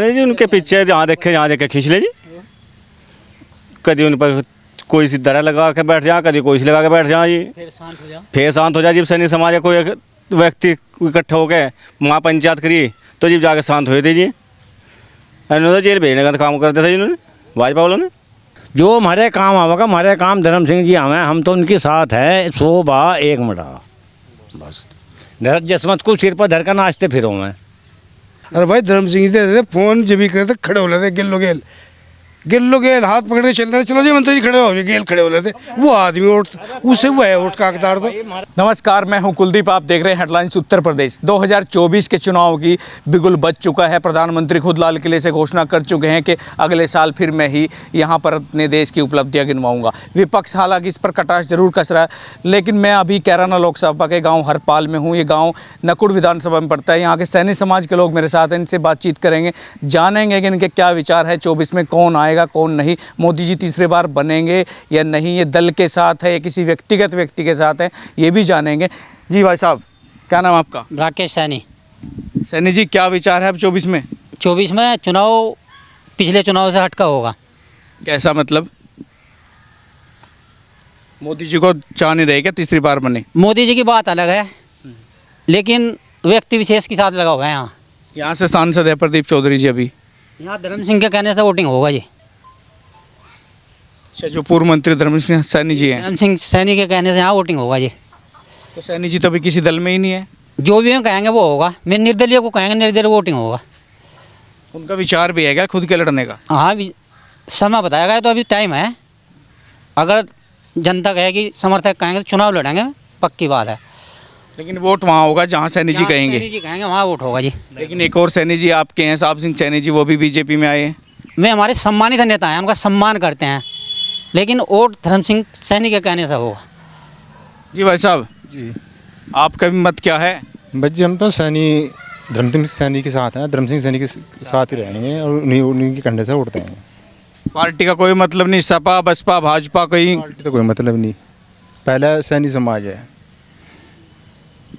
जी उनके पीछे जहाँ देखे खींच ले जी। कभी उन पर कोई सी दरा लगा के बैठ जा, कभी कोई सी लगा के बैठ जा जी, फिर शांत हो जा। जब सैनिक समाज का कोई एक व्यक्ति इकट्ठा हो गए वहाँ पंचायत करी तो जब जाके शांत हुए थे जी। इन्होंने जेल भेजने का काम करते थे इन्होंने भाजपा वालों ने। जो हमारे काम आवेगा, हमारे काम धर्म सिंह जी हमें, हम तो उनके साथ है 100 मटा बस। जसमत को सिर पर धर कर नाचते फिरो मैं। अरे भाई धर्म सिंह जी फोन जब भी करते खड़े हो रहे थे, गिल्लो गेल हाथ पकड़ के चल रहे, चलो जी मंत्री जी खड़े हो गए, गेल खड़े हो रहे थे। वो आदमी उससे वह वोट का हकदार था। नमस्कार, मैं हूं कुलदीप। आप देख रहे हैं हेडलाइंस। उत्तर प्रदेश 2024 के चुनाव की बिगुल बज चुका है। प्रधानमंत्री खुद लाल किले से घोषणा कर चुके हैं कि अगले साल फिर मैं ही यहां पर अपने देश की उपलब्धियां गिनवाऊंगा। विपक्ष हालांकि इस पर कटाक्ष जरूर कस रहा है, लेकिन मैं अभी कैराना लोकसभा के गाँव हरपाल में हूँ। ये गाँव नकुड़ विधानसभा में पड़ता है। यहाँ के सैनिक समाज के लोग मेरे साथ हैं, इनसे बातचीत करेंगे, जानेंगे कि इनके क्या विचार है। 24 में कौन आएगा कौन नहीं, मोदी जी तीसरी बार बनेंगे या नहीं, ये दल के साथ है या किसी व्यक्तिगत व्यक्ति के साथ है, ये भी जानेंगे। जी भाई साहब, क्या नाम आपका? राकेश सैनी। सैनी जी, क्या विचार है अब 24 में? 24 में चुनाव पिछले चुनाव से हटका होगा। कैसा मतलब? मोदी जी को चाह नहीं रहे क्या तीसरी बार बने? मोदी जी की बात अलग है, लेकिन व्यक्ति विशेष के साथ लगा हुआ है। यहाँ से सांसद है प्रदीप चौधरी जी, अभी यहाँ धर्म सिंह के कहने से वोटिंग होगा जी। अच्छा, जो पूर्व मंत्री धर्म सिंह सैनी जी हैं, धर्म सिंह सैनी के कहने से यहाँ वोटिंग होगा जी। तो सैनी जी तो अभी किसी दल में ही नहीं है। जो भी हम कहेंगे वो होगा। मैं निर्दलीय को कहेंगे, निर्दलीय वोटिंग होगा। उनका विचार भी है क्या खुद के लड़ने का? हाँ, भी समय बताएगा, तो अभी टाइम है। अगर जनता कहेगी, समर्थक कहेंगे तो चुनाव लड़ेंगे, पक्की बात है। लेकिन वोट वहाँ होगा जहाँ सैनी जी कहेंगे। सैनी जी कहेंगे वहाँ वोट होगा जी। लेकिन एक और सैनी जी आपके हैं, साहब सिंह सैनी जी, वो भी बीजेपी में आए हैं। वे हमारे सम्मानित नेता हैं, उनका सम्मान करते हैं, लेकिन वोट धर्म सिंह सैनी के कहने से होगा। जी भाई साहब जी, आपका भी मत क्या है? बच्चे हम तो धर्म सिंह सैनी के साथ हैं, धर्म सिंह सैनी के साथ ही रहेंगे और उन्हीं के कंधे से उठते हैं। पार्टी का कोई मतलब नहीं, सपा बसपा भाजपा कोई पार्टी तो कोई मतलब नहीं, पहला सैनी समाज है।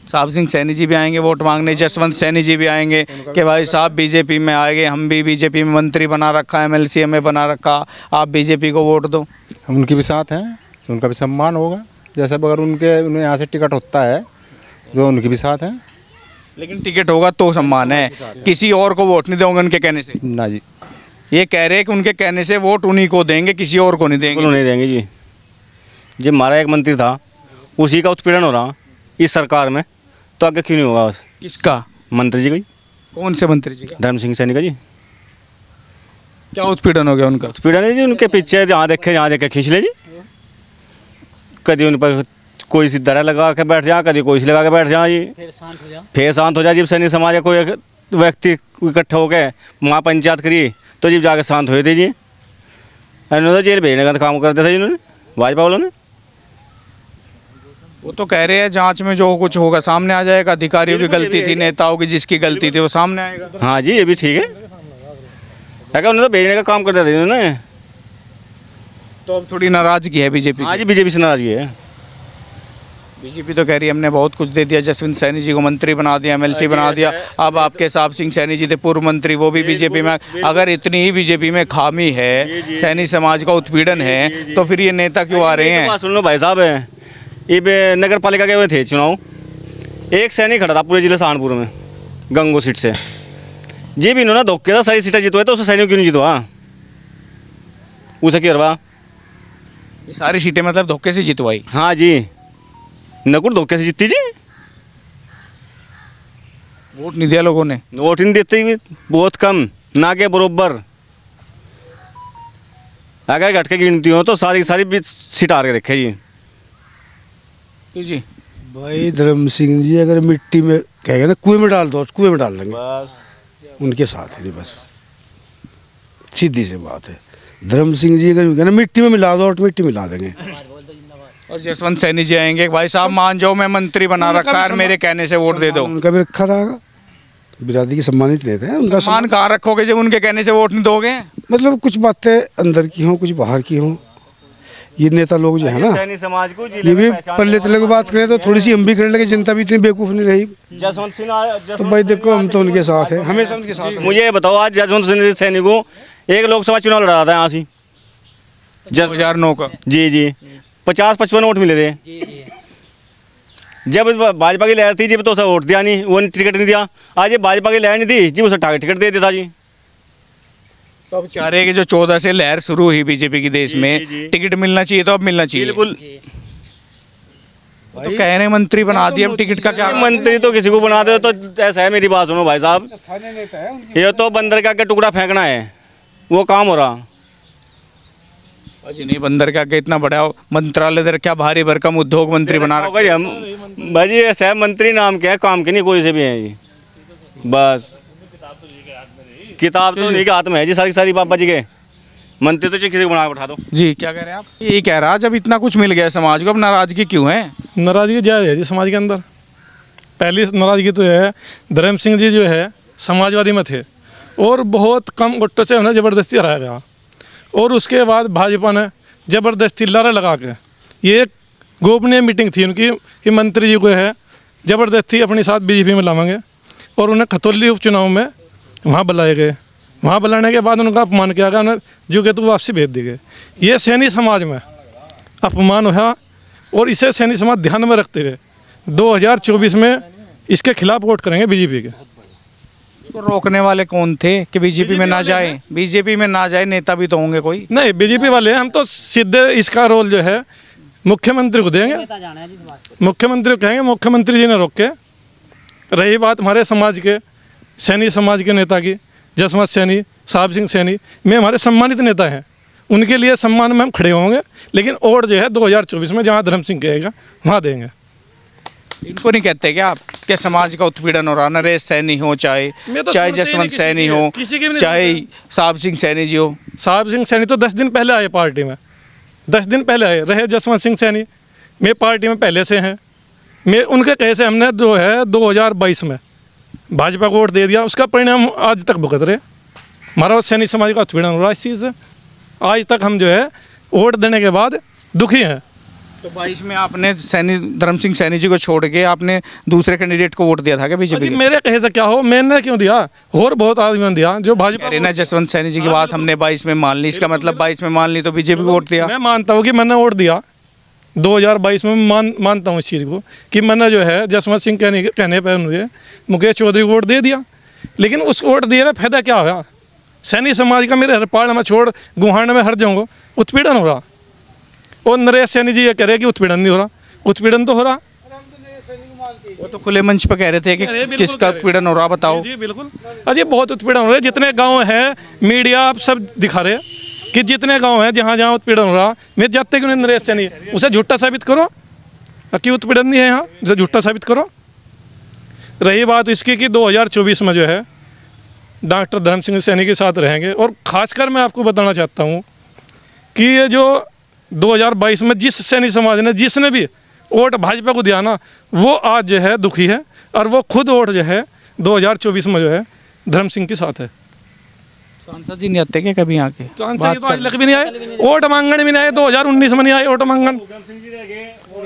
साहब सिंह सैनी जी भी आएंगे वोट मांगने, जसवंत सैनी जी भी आएंगे कि भाई साहब बीजेपी में आएंगे, हम भी बीजेपी में मंत्री बना रखा, MLC हमें बना रखा, आप बीजेपी को वोट दो। हम उनके भी साथ हैं, उनका भी सम्मान होगा। जैसे अगर उन्हें यहाँ से टिकट होता है तो उनके भी साथ हैं। लेकिन टिकट होगा तो सम्मान है, किसी और को वोट नहीं दोगे उनके कहने से? ना जी, ये कह रहे हैं कि उनके कहने से वोट उन्हीं को देंगे, किसी और को नहीं देंगे। नहीं देंगे जी। जब हमारा एक मंत्री था उसी का उत्पीड़न हो रहा इस सरकार में, तो आगे क्यों नहीं होगा? बस किसका? मंत्री जी का। कौन से मंत्री जी का? धर्म सिंह सैनी का जी। क्या उत्पीड़न हो गया उनका? उत्पीड़न जी उनके पीछे जहाँ देखे खींच ले जी। कभी उन पर कोई सी दरा लगा के बैठ जा, कभी कोई सी लगा के बैठ जा जी, फिर शांत हो जा। जब सैनिक समाज का कोई एक व्यक्ति इकट्ठा हो गए वहाँ पंचायत करी तो जब जाके शांत हुए थे जी। इन्होंने जेल भेजने का काम करते थे इन्होंने भाजपा वालों ने। वो तो कह रहे हैं जांच में जो कुछ होगा सामने आ जाएगा। अधिकारियों की गलती थी, नेताओं की जिसकी गलती थी वो सामने आएगा। हाँ जी, ये भी ठीक है। उन्होंने तो भेजने का काम करते थे इन्होंने। तो अब थोड़ी नाराजगी है बीजेपी से? हाँ जी, बीजेपी से नाराजगी है। बीजेपी तो कह रही है हमने बहुत कुछ दे दिया, जसवंत सैनी जी को मंत्री बना दिया, MLC बना दिया। अब आपके साहब सिंह सैनी जी थे पूर्व मंत्री, वो भी बीजेपी में। अगर इतनी ही बीजेपी में खामी है, सैनी समाज का उत्पीड़न है, तो फिर ये नेता क्यों आ रहे हैं? सुन लो भाई साहब, ये नगर पालिका के हुए थे चुनाव, एक सैनिक खड़ा था पूरे जिले सहारनपुर में गंगो सीट से जी। भी इन्होंने धोखे था सारी सीटें जितवाई, तो उसे सैनिक क्यों नहीं जितवा? उसे क्यों हरवा? ये सारी सीटें मतलब धोखे से जितवाई? हाँ जी, नकुड़ धोखे से जीती जी। वोट नहीं दिया लोगों ने? वोट नहीं देते ही बहुत कम, ना के बरोबर। अगर घट के गिनती हो तो सारी सीट हार के रखे जी। जी भाई धर्म सिंह जी अगर मिट्टी में कहेगा ना कुएं में डाल दो, कुएं में डाल देंगे बस। उनके साथ है जी, बस सीधी सी बात है। धर्म सिंह जी अगर कहना मिट्टी में मिला दो, मिट्टी मिला देंगे। और जसवंत सैनी जी आएंगे, भाई साहब मान जाओ मैं मंत्री बना रखा है, मेरे कहने से वोट दे दो। उनका भी रखा रहेगा, बिरादरी के सम्मानित लेते हैं। उनका सम्मान कहाँ रखोगे जब उनके कहने से वोट नहीं दोगे? मतलब कुछ बातें अंदर की हों, कुछ बाहर की हों। ये नेता लोग जो है ना, सैनी समाज को जिले ये में भी पहचान पल्ले तले की बात करें तो थोड़ी सी हम भी करने लगे, जनता भी इतनी बेवकूफ़ नहीं रही। जसवंत सिंह तो भाई देखो हम तो उनके साथ हैं, हमेशा उनके साथ हैं। मुझे ये बताओ, आज जसवंत सिंह सैनी को एक लोकसभा चुनाव लड़ा था यहाँ से 2009 का। जी 50-55 वोट मिले थे। जब भाजपा की लहर थी जब तो उसे वोट दिया नहीं, वो टिकट नहीं दिया। आज ये भाजपा की लहर नहीं थी जी, उसे टिकट दे देता जी। तो अब चाह रहे हैं कि जो 14 से लहर शुरू हुई बीजेपी की देश में, जी। टिकट मिलना चाहिए तो अब मिलना चाहिए। बिल्कुल। वो तो कह रहे हैं मंत्री बना दिए, अब टिकट का क्या? मंत्री तो किसी को बना दो तो ऐसा है, मेरी बात सुनो भाई साहब, ये तो बंदर का टुकड़ा फेंकना है, वो काम हो रहा। जी नहीं, बंदर का के इतना बड़ा मंत्रालय दे रखा, भारी भरकम उद्योग मंत्री बना रखा। होगा हम भाई जी, ऐसा है, मंत्री नाम के हैं, काम के नहीं कोई से भी हैं जी। बस किताब तो नहीं के हाथ में है जी, सारी सारी बाबा जी के। मंत्री तो किसी को बना के उठा दो। जी क्या कह रहे हैं आप? ये कह रहा जब इतना कुछ मिल गया समाज को, अब नाराजगी क्यों है? नाराजगी जायज़ है जी समाज के अंदर। पहली नाराजगी तो है, धर्म सिंह जी जो है समाजवादी में थे और बहुत कम वोटों से उन्हें ज़बरदस्ती हराया गया, और उसके बाद भाजपा ने ज़बरदस्ती लारा लगा के, ये एक गोपनीय मीटिंग थी उनकी कि मंत्री जी को है ज़बरदस्ती अपने साथ बीजेपी में लाएंगे, और उन्हें खतौली उपचुनाव में वहाँ बुलाए गए। वहाँ बुलाने के बाद उनका अपमान किया गया, उन्हें जो कि तो वापसी भेज दी गई। ये सैनी समाज में अपमान हुआ, और इसे सैनी समाज ध्यान में रखते हुए 2024 में इसके खिलाफ वोट करेंगे बीजेपी के। उसको रोकने वाले कौन थे कि बीजेपी में ना जाए? बीजेपी में ना जाए नेता भी तो होंगे कोई। नहीं, बीजेपी वाले हम तो सीधे इसका रोल जो है मुख्यमंत्री को देंगे, मुख्यमंत्री को कहेंगे, मुख्यमंत्री जी ने रोक के। रही बात हमारे समाज के सैनी समाज के नेता की, जसवंत सैनी, साहब सिंह सैनी में हमारे सम्मानित नेता हैं, उनके लिए सम्मान में हम खड़े होंगे, लेकिन वोट जो है 2024 में जहाँ धर्म सिंह कहेगा वहाँ देंगे। इनको नहीं कहते क्या आप कि समाज का उत्पीड़न हो रहा? नरेश सैनी हो, चाहे मैं तो चाहे सुनते ही जसवंत नहीं किसी सैनी की, हो, किसी की भी नहीं चाहे सुनते। साहब सिंह सैनी जी हो। साहब सिंह सैनी तो 10 दिन पहले आए पार्टी में, 10 दिन पहले आए। रहे जसवंत सिंह सैनी मैं पार्टी में पहले से हैं, मैं उनके कहे से हमने जो है 2022 में भाजपा को वोट दे दिया, उसका परिणाम आज तक भुगत रहे। हमारा सैनी समाज का उत्पीड़न हो रहा है इस चीज़ से, आज तक हम जो है वोट देने के बाद दुखी हैं। तो 22 में आपने सैनी धर्म सिंह सैनी जी को छोड़ के आपने दूसरे कैंडिडेट को वोट दिया था क्या बीजेपी के? मेरे कहे से क्या हो, मैंने क्यों दिया, और बहुत आदमियों ने दिया जो भाजपा। अरे ना, जसवंत सैनी जी की बात हमने 22 में मान ली, इसका मतलब 22 में मान ली तो बीजेपी को वोट दिया। मैं मानता हूँ कि मैंने वोट दिया 2022 में, मानता हूँ इस चीज़ को कि मैंने जो है जसवंत सिंह कहने पर मुझे मुकेश चौधरी को वोट दे दिया, लेकिन उस वोट दिए का फायदा क्या होगा? सैनी समाज का मेरे हरपाड़ में छोड़ गुहान में हर जाऊँगा, उत्पीड़न हो रहा। और नरेश सैनी जी ये कह रहे कि उत्पीड़न नहीं हो रहा, उत्पीड़न तो हो रहा। वो तो खुले मंच पर कह रहे थे कि किसका उत्पीड़न हो रहा बताओ। जी बिल्कुल, अजय बहुत उत्पीड़न हो रहा है। जितने गांव हैं मीडिया आप सब दिखा रहे हैं कि जितने गांव हैं जहाँ जहाँ उत्पीड़न हो रहा, मैं जाते क्यों नहीं नरेश सैनी, उसे झूठा साबित करो कि उत्पीड़न नहीं है यहाँ, उसे झूठा साबित करो। रही बात इसकी कि 2024 में जो है डॉक्टर धर्म सिंह सैनी के साथ रहेंगे, और ख़ासकर मैं आपको बताना चाहता हूँ कि ये जो 2022 में जिस सैनी समाज ने जिसने भी वोट भाजपा को दिया ना, वो आज जो है दुखी है, और वो खुद वोट जो है 2024 में जो है धर्म सिंह के साथ है। सांसद जी नहीं आते क्या कभी यहाँ के? सांसद तो आज तक भी नहीं आए, वोट मांगने भी नहीं आए, 2019 में नहीं आए वोट मांगन।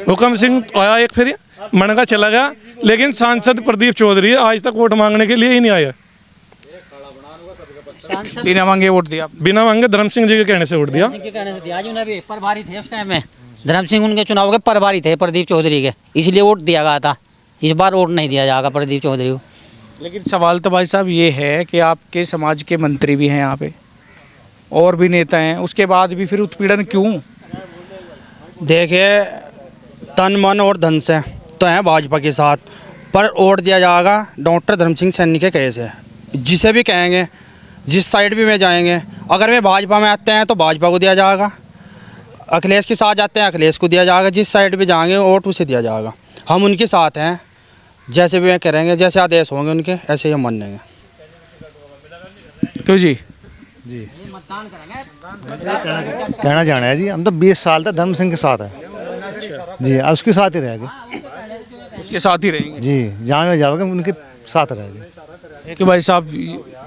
हुक्म सिंह आया एक फिर मनगा चला गया, लेकिन सांसद प्रदीप चौधरी आज तक वोट मांगने के लिए ही नहीं आया। बिना मांगे वोट दिया? बिना मांगे धर्म सिंह जी के कहने से वोट दिया। भी प्रभारी थे उस टाइम में, धर्म सिंह उनके चुनाव के प्रभारी थे प्रदीप चौधरी के, इसलिए वोट दिया गया था। इस बार वोट नहीं दिया जाएगा प्रदीप चौधरी को। लेकिन सवाल तो भाई साहब ये है कि आपके समाज के मंत्री भी हैं यहाँ पे, और भी नेता हैं, उसके बाद भी फिर उत्पीड़न क्यों? देखिए, तन मन और धन से तो हैं भाजपा के साथ, पर वोट दिया जाएगा डॉक्टर धर्म सिंह सैनी के कहे से। जिसे भी कहेंगे, जिस साइड भी में जाएंगे, अगर वे भाजपा में आते हैं तो भाजपा को दिया जाएगा, अखिलेश के साथ जाते हैं अखिलेश को दिया जाएगा, जिस साइड भी जाएंगे वोट उसे दिया जाएगा। हम उनके साथ हैं, जैसे भी करेंगे, जैसे आदेश होंगे उनके ऐसे ही हम मानेंगे। क्यों जी? जी कहना चाहना है जी, हम तो 20 साल तक धर्म सिंह के साथ है जी, उसके साथ ही रहेंगे, उसके साथ ही रहेंगे जी, जहाँ में जाओगे उनके साथ रहेंगे। कि भाई साहब,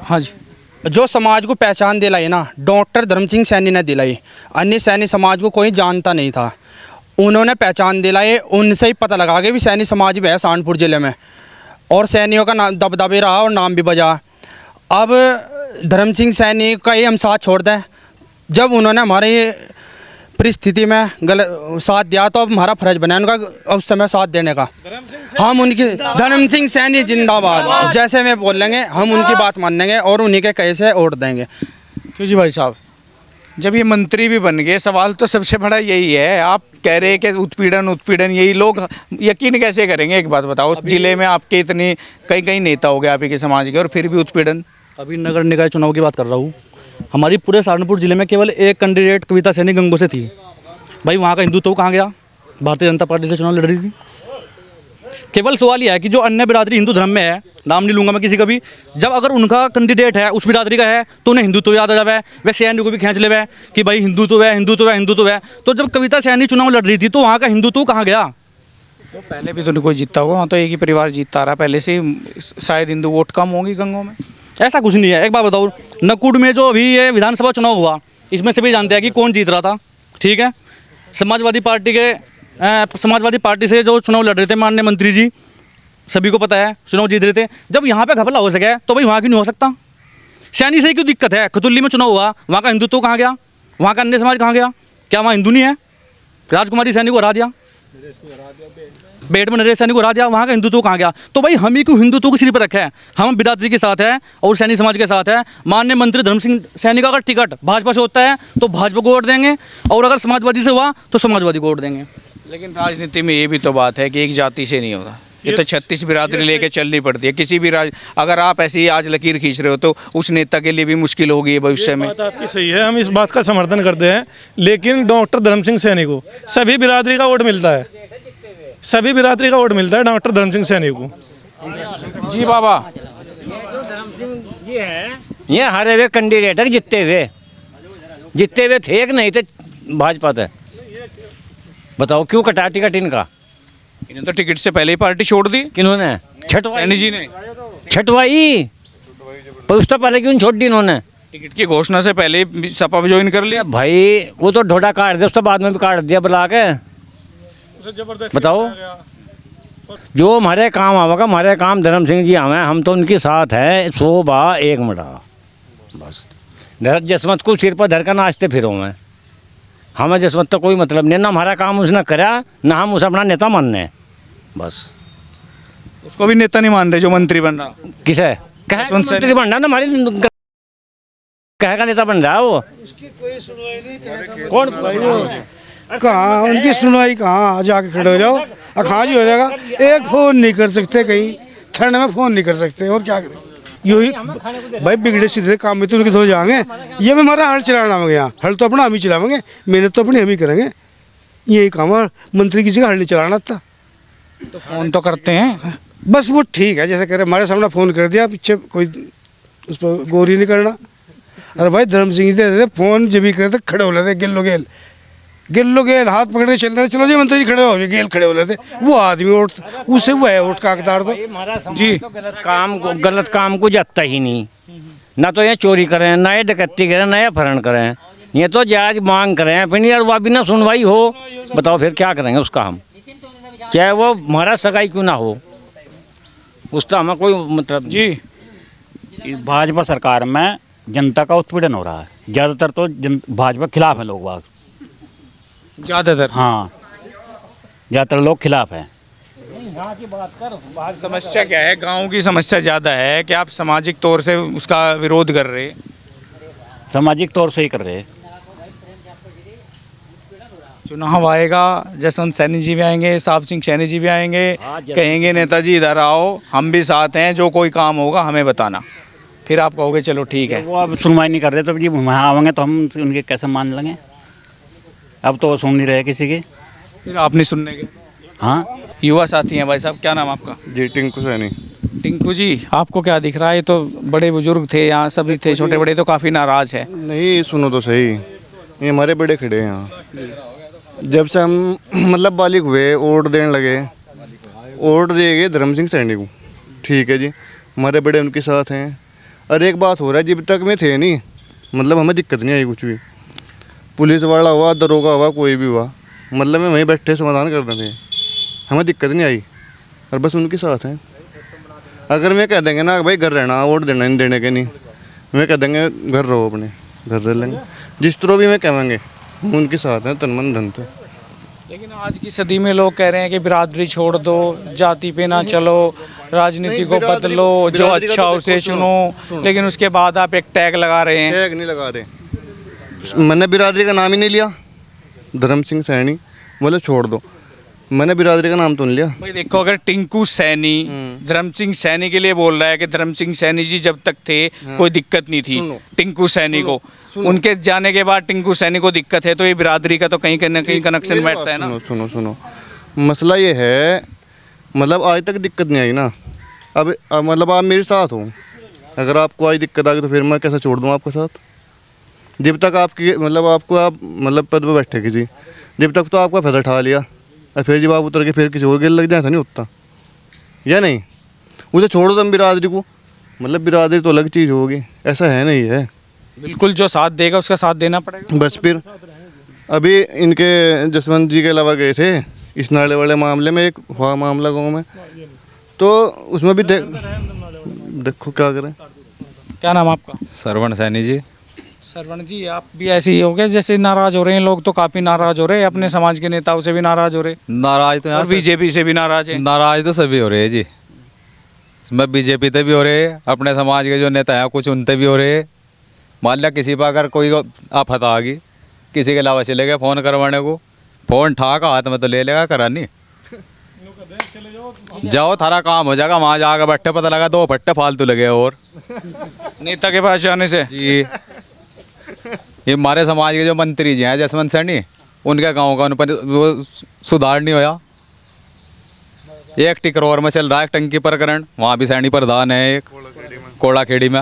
हाँ जी, जो समाज को पहचान दिलाई ना, डॉक्टर धर्म सिंह सैनी ने दिलाई। अन्य सैनी समाज को कोई जानता नहीं था, उन्होंने पहचान दिलाई। उनसे ही पता लगा के भी सैनी समाज भी है सहारनपुर ज़िले में, और सैनियों का नाम दबदबे रहा और नाम भी बजा। अब धर्म सिंह सैनी का ही हम साथ छोड़ दें, जब उन्होंने हमारी परिस्थिति में गलत साथ दिया तो अब हमारा फर्ज बना उनका उस समय साथ देने का। हम उनकी धर्म सिंह सैनी जिंदाबाद जैसे में बोलेंगे, हम उनकी बात मानेंगे और उन्हीं के कहे से वोट देंगे। क्यों जी भाई साहब, जब ये मंत्री भी बन गए, सवाल तो सबसे बड़ा यही है, आप कह रहे हैं कि उत्पीड़न यही लोग यकीन कैसे करेंगे? एक बात बताओ, जिले में आपके इतने कई नेता हो गए आप ही के समाज के, और फिर भी उत्पीड़न। अभी नगर निकाय चुनाव की बात कर रहा हूँ। हमारी पूरे सहारनपुर जिले में केवल एक कैंडिडेट कविता सैनी गंगो से थी। भाई वहाँ का हिंदुत्व कहाँ गया? भारतीय जनता पार्टी से चुनाव लड़ रही थी। केवल सवाल यह है कि जो अन्य बिरादरी हिंदू धर्म में है, नाम नहीं लूंगा मैं किसी का भी, जब अगर उनका कैंडिडेट है उस बिरादरी का है तो उन्हें हिंदुत्व याद आ जावे, वे सैनी को भी खींच ले कि भाई हिंदुत्व है हिंदुत्व है हिंदुत्व है। तो जब कविता सैनी चुनाव लड़ रही थी तो वहाँ का हिंदुत्व कहाँ गया? तो पहले भी तो कोई जीतता होगा, वहाँ तो एक ही परिवार जीतता रहा पहले से, शायद हिंदू वोट कम होगी गंगों में। ऐसा कुछ नहीं है। एक बात बताओ, नकुड़ में जो अभी ये विधानसभा चुनाव हुआ, इसमें सभी जानते हैं कि कौन जीत रहा था, ठीक है? समाजवादी पार्टी से जो चुनाव लड़ रहे थे माननीय मंत्री जी, सभी को पता है चुनाव जीत रहे थे। जब यहाँ पे घपला हो सके तो भाई वहाँ क्यों नहीं हो सकता? सैनी से क्यों दिक्कत है? खतुल्ली में चुनाव हुआ, वहाँ का हिंदुत्व कहाँ गया? वहाँ का अन्य समाज कहाँ गया? क्या वहाँ हिंदू नहीं है? राजकुमारी सैनी को हरा दिया, बेट में नरेश सैनी को हरा दिया, वहाँ का हिंदुत्व कहाँ गया? तो भाई हम ही क्यों हिंदुत्व को सिर पर रखे हैं? हम बिरादरी के साथ है और सैनी समाज के साथ है। माननीय मंत्री धर्म सिंह सैनी का अगर टिकट भाजपा से होता है तो भाजपा को वोट देंगे, और अगर समाजवादी से हुआ तो समाजवादी को वोट देंगे। लेकिन राजनीति में ये भी तो बात है कि एक जाति से नहीं होता, ये तो 36 बिरादरी लेके चलनी पड़ती है किसी भी अगर आप ऐसे ही आज लकीर खींच रहे हो तो उस नेता के लिए भी मुश्किल होगी भविष्य में। बात आपकी सही है, हम इस बात का समर्थन करते हैं, लेकिन डॉक्टर धर्म सिंह सैनी को सभी बिरादरी का वोट मिलता है, सभी बिरादरी का वोट मिलता है डॉक्टर धर्म सिंह सैनी को। जी बाबा, ये हारे हुए कैंडिडेट है, जितते हुए थे कि नहीं थे भाजपा से, बताओ क्यों कटा टिकट इनका? इन्होंने तो टिकट से पहले ही पार्टी छोड़ दी। किन्होंने? सैनी जी ने छटवाई, पर उससे पहले क्यों छोड़ दी इन्होंने? टिकट की घोषणा से पहले ही सपा ज्वाइन कर लिया। भाई वो तो ढोडा काट दिया, उसके बाद में भी काट दिया बुला के। बताओ, जो हमारे काम आवेगा, हमारे काम धर्म सिंह जी आवे, हम तो उनके साथ है 100 बा 1 मटा। बस जसमत को सिर पर धर कर नाचते फिरो मैं, हमें जसमत तो कोई मतलब नहीं, ना हमारा काम उसने करा, ना हम उसे अपना नेता मानने। बस उसको भी नेता नहीं मान रहे जो मंत्री बन रहा। किसे कहे मंत्री बन रहा? ना हमारी कहे का नेता बन रहा है वो। कौन कहाँ उनकी सुनवाई? कहाँ जाके खड़े हो जाओ, कहाँ जी हो जाएगा। एक फ़ोन नहीं कर सकते, कहीं ठंड में फ़ोन नहीं कर सकते, और क्या करें? यही भाई बिगड़े सीधे काम में तो उनके थोड़े जाएंगे। ये में हमारा हल चलाना हो गया, हल तो अपना हम ही चलावेंगे, मेहनत तो अपनी हम ही करेंगे। यही काम है, मंत्री किसी का हल नहीं चलाना था। तो फ़ोन तो करते हैं, बस वो ठीक है, जैसे कह रहे हमारे सामने फ़ोन कर दिया, पीछे कोई उस पर गौर ही नहीं करना। अरे भाई धर्म सिंह जी फ़ोन जब भी करते खड़े हो लेते, गिल्लो गेल हाथ पकड़ के चल रहे, चलो जी मंत्री जी खड़े हो, गेल खड़े हो लेते। वो आदमी उठ उससे वो है उठ कागदार दो जी। गलत काम को जाता ही नहीं, ना तो ये चोरी करें, ना ये डकैती करें, ना ये अपहरण करें, ये तो जायज मांग करें, फिर यार वो बिना सुनवाई हो, बताओ फिर क्या करेंगे उसका हम? चाहे वो हमारा सगाई क्यों ना हो, उसका हमें कोई मतलब जी। भाजपा सरकार में जनता का उत्पीड़न हो रहा है, ज़्यादातर तो भाजपा खिलाफ है लोग बाग, ज़्यादातर। हाँ, ज़्यादातर लोग खिलाफ हैं। समस्या क्या है? गांव की समस्या ज़्यादा है कि आप सामाजिक तौर से उसका विरोध कर रहे? सामाजिक तौर से ही कर रहे हैं। चुनाव आएगा, जसवंत सैनी जी भी आएंगे, साहब सिंह सैनी जी भी आएंगे, कहेंगे नेताजी इधर आओ, हम भी साथ हैं, जो कोई काम होगा हमें बताना, फिर आप कहोगे चलो ठीक है। वो अब सुनवाई नहीं कर रहे तो जी वहाँ आवेंगे तो हम उनके कैसे मान लेंगे? अब तो वो सुन नहीं रहे किसी की, फिर आप नहीं सुनने के। हाँ, युवा साथी हैं भाई साहब, क्या नाम आपका? जी टिंकू सैनी। टिंकू जी, आपको क्या दिख रहा है? ये तो बड़े बुजुर्ग थे यहाँ, सभी थे, छोटे बड़े तो काफ़ी नाराज़ है। नहीं सुनो तो सही, ये हमारे बड़े खड़े हैं यहाँ। जब से हम मतलब बालिग हुए वोट देने लगे, वोट देंगे धर्म सिंह सैनी को, ठीक है जी, हमारे बड़े उनके साथ हैं। और एक बात हो रहा है, जब तक में थे नहीं, मतलब हमें दिक्कत नहीं आई कुछ भी। पुलिस वाला हुआ, दरोगा हुआ, कोई भी हुआ, मतलब में वहीं बैठे समाधान कर रहे थे, हमें दिक्कत नहीं आई। और बस उनके साथ हैं। अगर मैं कह देंगे ना भाई घर रहना, वोट देना नहीं देने के नहीं, मैं कह देंगे घर रहो, अपने घर रह लेंगे, जिस तरह भी मैं कहेंगे हम उनके साथ हैं तन मन धन से। लेकिन आज की सदी में लोग कह रहे हैं कि बिरादरी छोड़ दो, जाति पे ना चलो, राजनीति को बदलो, जो अच्छा उसे चुनो, लेकिन उसके बाद आप एक टैग लगा रहे हैं। टैग नहीं लगा रहे, मैंने बिरादरी का नाम ही नहीं लिया, धर्म सिंह सैनी बोले छोड़ दो, मैंने बिरादरी का नाम तो नहीं लिया। भाई देखो, अगर टिंकू सैनी धर्म सिंह सैनी के लिए बोल रहा है कि धर्म सिंह सैनी जी जब तक थे कोई दिक्कत नहीं थी टिंकू सैनी को, उनके जाने के बाद टिंकू सैनी को दिक्कत है, तो ये बिरादरी का तो कहीं ना कहीं कनेक्शन बैठता है ना। सुनो, मसला ये है, मतलब आज तक दिक्कत नहीं आई ना। अब मतलब आप मेरे साथ हो, अगर आपको आज दिक्कत आ गई तो फिर मैं कैसे छोड़ दूँ आपके साथ? जब तक आपकी मतलब आपको आप मतलब पद पर बैठे किसी, जब तक तो आपका फायदा उठा लिया, और फिर जब आप उतर के फिर किसी और गिर लग जाए, ऐसा नहीं होता या नहीं? उसे छोड़ो तुम बिरादरी को, मतलब बिरादरी तो अलग चीज़ होगी, ऐसा है नहीं है। बिल्कुल, जो साथ देगा उसका साथ देना पड़ेगा। बस फिर अभी इनके जसवंत जी के अलावा गए थे इस नाले वाले मामले में, एक हुआ मामला गाँव में, तो उसमें भी देखो क्या करें। क्या नाम आपका? सरवण सैनी जी। सरवण जी, आप भी ऐसे ही हो गए जैसे नाराज हो रहे हैं लोग, तो काफी नाराज हो रहे हैं, अपने समाज के नेताओं से भी नाराज हो रहे, नाराज तो यहाँ बीजेपी से भी नाराज है। नाराज तो सभी हो रहे हैं जी, मैं बीजेपी से भी हो रहे हैं, अपने समाज के जो नेता हैं कुछ उनसे भी हो रहे हैं। मान लिया किसी पर अगर कोई आफत आ गई, किसी के अलावा चले गए फ़ोन करवाने को, फ़ोन ठाका हाथ में तो ले लेगा, करा नहीं जाओ थारा काम हो जाएगा, वहाँ जाकर बैठे पता लगा 2 फट्टे फालतू लगे। और नेता के पास जाने से जी, ये हमारे समाज के जो मंत्री जी हैं जसवंत सैनी, उनके गांव का उन पर वो सुधार नहीं होया। एक टिकरौर में चल रहा है टंकी प्रकरण, वहाँ भी सैनी प्रधान है, एक कोड़ा खेड़ी में,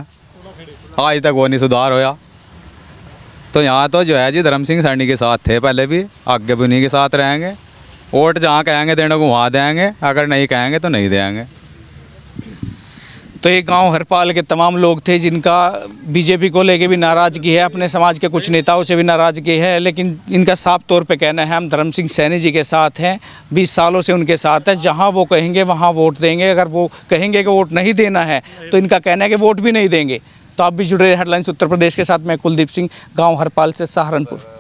आज तक वो नहीं सुधार होया। तो यहाँ तो जो है जी धर्म सिंह सैनी के साथ थे पहले भी, आगे भी उन्हीं के साथ रहेंगे। वोट जहाँ कहेंगे देने को वहाँ देंगे, अगर नहीं कहेंगे तो नहीं देंगे। तो ये गांव हरपाल के तमाम लोग थे जिनका बीजेपी को लेके भी नाराज़गी है, अपने समाज के कुछ नेताओं से भी नाराज़गी है, लेकिन इनका साफ तौर पे कहना है हम धर्म सिंह सैनी जी के साथ हैं, 20 सालों से उनके साथ है, जहां वो कहेंगे वहां वोट देंगे। अगर वो कहेंगे कि वोट नहीं देना है तो इनका कहना है कि वोट भी नहीं देंगे। तो आप भी जुड़े रहे हेडलाइंस उत्तर प्रदेश के साथ। मैं कुलदीप सिंह, गाँव हरपाल से सहारनपुर।